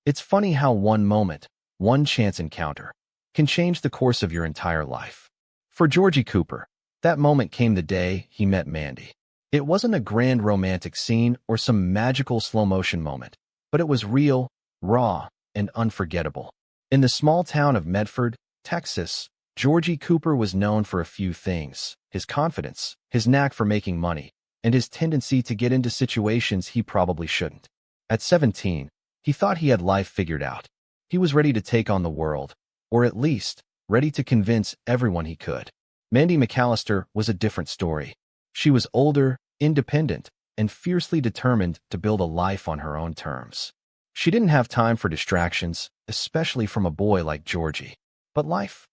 It's funny how one moment, one chance encounter, can change the course of your entire life. For Georgie Cooper, that moment came the day he met Mandy. It wasn't a grand romantic scene or some magical slow-motion moment, but it was real, raw, and unforgettable. In the small town of Medford, Texas, Georgie Cooper was known for a few things: his confidence, his knack for making money, and his tendency to get into situations he probably shouldn't. At 17, he thought he had life figured out. He was ready to take on the world, or at least, ready to convince everyone he could. Mandy McAllister was a different story. She was older, independent, and fiercely determined to build a life on her own terms. She didn't have time for distractions, especially from a boy like Georgie. But life?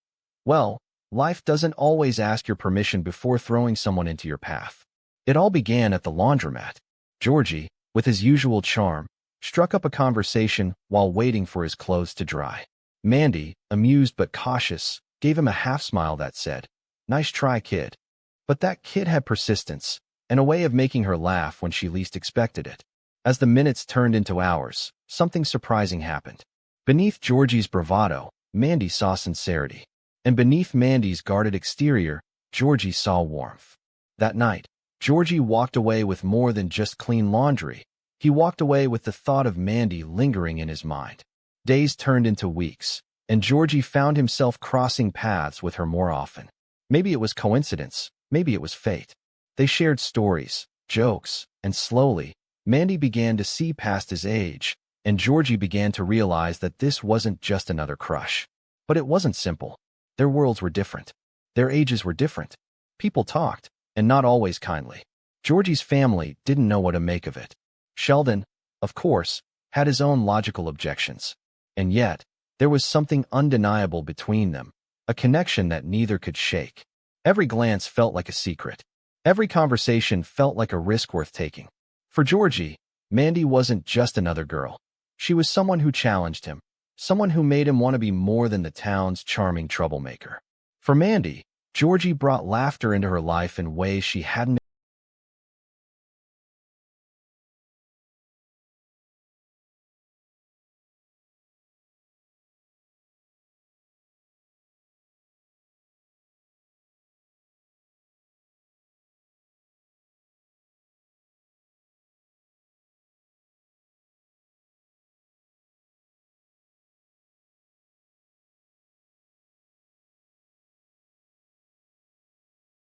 Well, life doesn't always ask your permission before throwing someone into your path. It all began at the laundromat. Georgie, with his usual charm, struck up a conversation while waiting for his clothes to dry. Mandy, amused but cautious, gave him a half-smile that said, "Nice try, kid." But that kid had persistence, and a way of making her laugh when she least expected it. As the minutes turned into hours, something surprising happened. Beneath Georgie's bravado, Mandy saw sincerity. And beneath Mandy's guarded exterior, Georgie saw warmth. That night, Georgie walked away with more than just clean laundry. He walked away with the thought of Mandy lingering in his mind. Days turned into weeks, and Georgie found himself crossing paths with her more often. Maybe it was coincidence, maybe it was fate. They shared stories, jokes, and slowly, Mandy began to see past his age, and Georgie began to realize that this wasn't just another crush. But it wasn't simple. Their worlds were different. Their ages were different. People talked, and not always kindly. Georgie's family didn't know what to make of it. Sheldon, of course, had his own logical objections. And yet, there was something undeniable between them, a connection that neither could shake. Every glance felt like a secret. Every conversation felt like a risk worth taking. For Georgie, Mandy wasn't just another girl. She was someone who challenged him, someone who made him want to be more than the town's charming troublemaker. For Mandy, Georgie brought laughter into her life in ways she hadn't